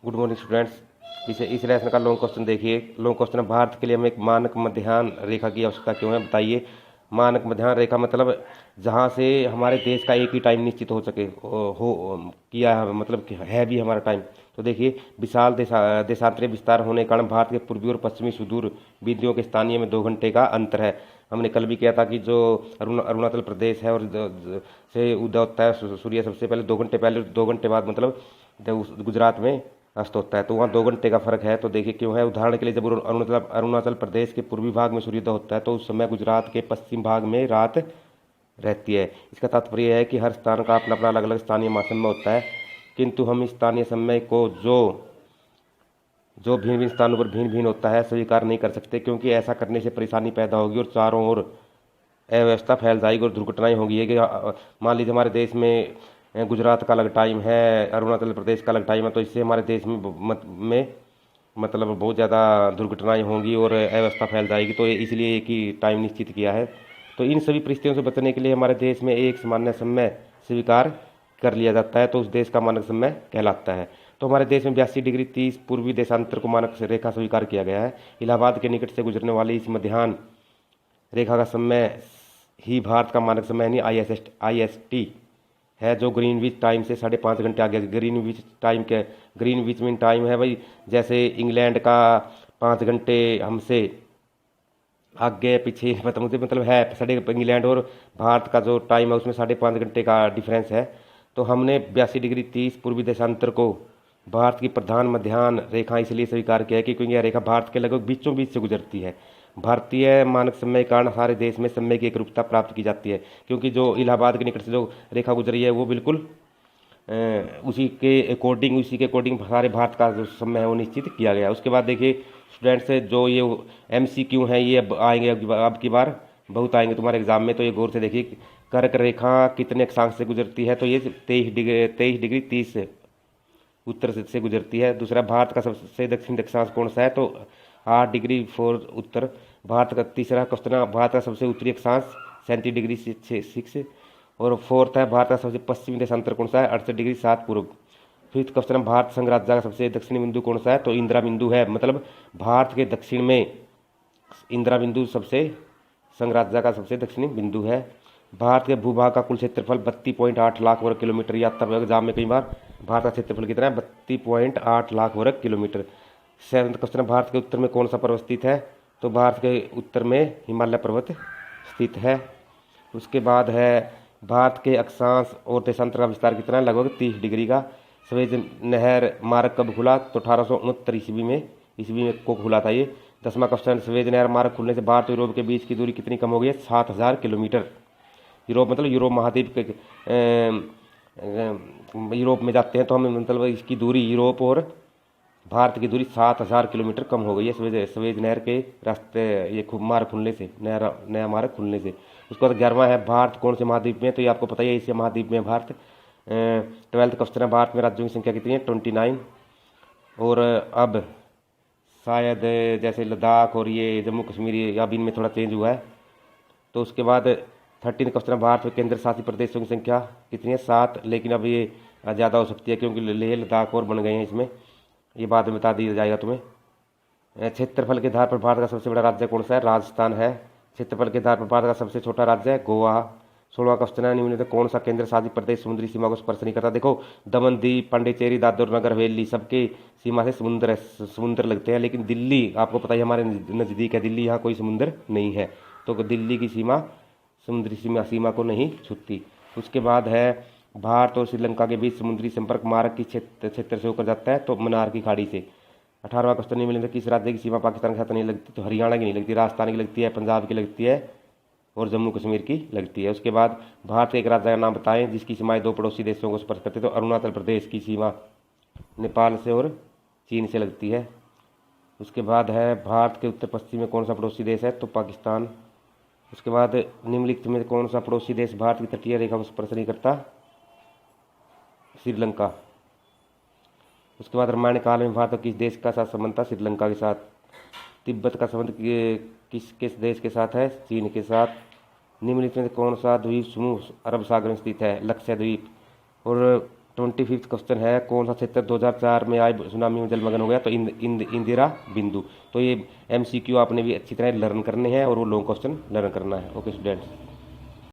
Good morning students. इस lesson का long question देखिए। लॉन्ग क्वेश्चन है, भारत के लिए हमें एक मानक मध्याह्न रेखा की आवश्यकता क्यों है, बताइए। मानक मध्याह्न रेखा मतलब जहाँ से हमारे देश का एक ही टाइम निश्चित हो सके, हो किया है, मतलब कि है भी हमारा टाइम। तो देखिए, विशाल देशांतरीय विस्तार होने के कारण भारत के पूर्वी और पश्चिमी सुदूर बिंदुओं के स्थानीय में 2 घंटे का अंतर है। हमने कल भी किया था कि जो अरुणाचल प्रदेश है और से उदय होता है सूर्य सबसे पहले 2 घंटे पहले, 2 घंटे बाद मतलब जब गुजरात में अस्त होता है, तो वहाँ 2 घंटे का फर्क है। तो देखिए क्यों है। उदाहरण के लिए, जब अरुणाचल प्रदेश के पूर्वी भाग में सूर्योदय होता है तो उस समय गुजरात के पश्चिम भाग में रात रहती है। इसका तात्पर्य है कि हर स्थान का अपना अपना अलग अलग स्थानीय समय होता है, किंतु हम इस स्थानीय समय को जो जो भिन्न भिन्न स्थानों पर भिन्न भिन्न होता है स्वीकार नहीं कर सकते, क्योंकि ऐसा करने से परेशानी पैदा होगी और चारों ओर अव्यवस्था फैल जाएगी और दुर्घटनाएं होंगी। ये कि मान लीजिए हमारे देश में गुजरात का अलग टाइम है, अरुणाचल प्रदेश का अलग टाइम है, तो इससे हमारे देश में मतलब बहुत ज़्यादा दुर्घटनाएं होंगी और अव्यवस्था फैल जाएगी। तो इसलिए एक ही टाइम निश्चित किया है। तो इन सभी परिस्थितियों से बचने के लिए हमारे देश में एक सामान्य समय स्वीकार कर लिया जाता है, तो उस देश का मानक समय कहलाता है। तो हमारे देश में 82 डिग्री 30 पूर्वी देशांतर को मानक रेखा स्वीकार किया गया है। इलाहाबाद के निकट से गुजरने वाली इस मध्याह्न रेखा का समय ही भारत का मानक समय यानी IST है, जो ग्रीनविच टाइम से 5.5 घंटे आगे। ग्रीनविच टाइम के ग्रीनविच मीन टाइम है भाई, जैसे इंग्लैंड का 5 घंटे हमसे आगे पीछे मतलब है साढ़े, इंग्लैंड और भारत का जो टाइम है उसमें 5.5 घंटे का डिफरेंस है। तो हमने 82 डिग्री 30 पूर्वी देशांतर को भारत की प्रधान मध्याह्न रेखा इसलिए स्वीकार किया है कि क्योंकि यह रेखा भारत के लगभग बीचों बीच से गुजरती है। भारतीय मानक समय के कारण सारे देश में समय की एकरूपता प्राप्त की जाती है, क्योंकि जो इलाहाबाद के निकट से जो रेखा गुजरी है वो बिल्कुल उसी के अकॉर्डिंग सारे भारत का जो समय है वो निश्चित किया गया है। उसके बाद देखिए स्टूडेंट्स, जो ये MCQ हैं ये अब आएंगे, अब की बार बहुत आएंगे तुम्हारे एग्जाम में, तो ये गौर से देखिए। कर्क रेखा कितने अक्षांश से गुजरती है, तो ये 23 डिग्री 30 उत्तर से गुजरती है। दूसरा, भारत का सबसे दक्षिण अक्षांश कौन सा है, तो 8 डिग्री 4 उत्तर। भारत का तीसरा क्वेश्चन, भारत का सबसे उत्तरी अक्षांश 37 डिग्री 6। और फोर्थ है, भारत का सबसे पश्चिमी देशांतर कौन सा है, 68 डिग्री 7 पूर्व। फिफ्थ क्वेश्चन, भारत संघ राज्य का सबसे दक्षिणी बिंदु कौन सा है, तो इंदिरा बिंदु है। मतलब भारत के दक्षिण में इंदिरा बिंदु सबसे संघ राज्य का सबसे दक्षिणी बिंदु है। भारत के भूभाग का कुल क्षेत्रफल 32.8 लाख वर्ग किलोमीटर। या तब एग्जाम में कई बार भारत का क्षेत्रफल कितना है, 32.8 लाख वर्ग किलोमीटर। सेवंथ क्वेश्चन, भारत के उत्तर में कौन सा पर्वत स्थित है, तो भारत के उत्तर में हिमालय पर्वत स्थित है। उसके बाद है, भारत के अक्षांश और देशांतर का विस्तार कितना है, लगभग 30 डिग्री का। सवेज नहर मार्ग कब खुला, तो 1869 ईस्वी में को खुला था ये। 10वां क्वेश्चन, सवेज नहर मार्ग खुलने से भारत और यूरोप के बीच की दूरी कितनी कम हो गई है, 7000 किलोमीटर। यूरोप मतलब यूरोप महाद्वीप के यूरोप में जाते हैं तो हम मतलब इसकी दूरी, यूरोप और भारत की दूरी 7000 किलोमीटर कम हो गई है सवेज नहर के रास्ते, ये मार्ग खुलने से, नया मार्ग खुलने से। उसके बाद 11वां है, भारत कौन से महाद्वीप में, तो ये आपको पता ही है, एशिया महाद्वीप में भारत। 12th क्वेश्चन है, भारत में राज्यों की संख्या कितनी है, 29। और अब शायद जैसे लद्दाख और ये जम्मू कश्मीर अब इनमें थोड़ा चेंज हुआ है। तो उसके बाद 13 क्वेश्चन है, भारत में केंद्र शासित प्रदेशों की संख्या कितनी है, 7। लेकिन अब ये ज़्यादा हो सकती है क्योंकि लेह लद्दाख और बन गए हैं इसमें, ये बाद में बता दिया जाएगा तुम्हें। क्षेत्रफल के आधार पर भारत का सबसे बड़ा राज्य कौन सा है, राजस्थान है। क्षेत्रफल के आधार पर भारत का सबसे छोटा राज्य है गोवा। 16वां क्वेश्चन है, निम्न में कौन सा केंद्र शासित प्रदेश समुद्री सीमा को स्पर्श नहीं करता। देखो, दमन दीव, पांडिचेरी, दादर नगर हवेली सबके सीमा से समुद्र लगते हैं, लेकिन दिल्ली आपको पता ही हमारे नज़दीक है, दिल्ली यहाँ कोई समुद्र नहीं है, तो दिल्ली की सीमा समुद्री सीमा को नहीं छूती। उसके बाद है, भारत और श्रीलंका के बीच समुद्री संपर्क मार्ग की क्षेत्र से होकर जाता है, तो मन्नार की खाड़ी से। 18वां क्वेश्चन, नहीं मिलेगा किस राज्य की सीमा पाकिस्तान के साथ नहीं लगती, तो हरियाणा की नहीं लगती, राजस्थान की लगती है, पंजाब की लगती है और जम्मू कश्मीर की लगती है। उसके बाद, भारत के एक राज्य का नाम बताएं जिसकी सीमाएं 2 पड़ोसी देशों को स्पर्श करती है, तो अरुणाचल प्रदेश की सीमा नेपाल से और चीन से लगती है। उसके बाद है, भारत के उत्तर पश्चिम में कौन सा पड़ोसी देश है, तो पाकिस्तान। उसके बाद, निम्नलिखित में कौन सा पड़ोसी देश भारत की तटीय रेखा को स्पर्श नहीं करता, श्रीलंका। उसके बाद, रामायण काल में भारत किस देश का साथ संबंध था, श्रीलंका के साथ। तिब्बत का संबंध किस देश के साथ है, चीन के साथ। निम्नलिखित में कौन सा द्वीप समूह अरब सागर में स्थित है, लक्षद्वीप। और 25वां क्वेश्चन है, कौन सा क्षेत्र 2004 में आए सुनामी में जलमग्न हो गया? तो इंदिरा बिंदु। तो ये MCQ आपने भी अच्छी तरह लर्न करने हैं और वो लॉन्ग क्वेश्चन लर्न करना है। Okay students.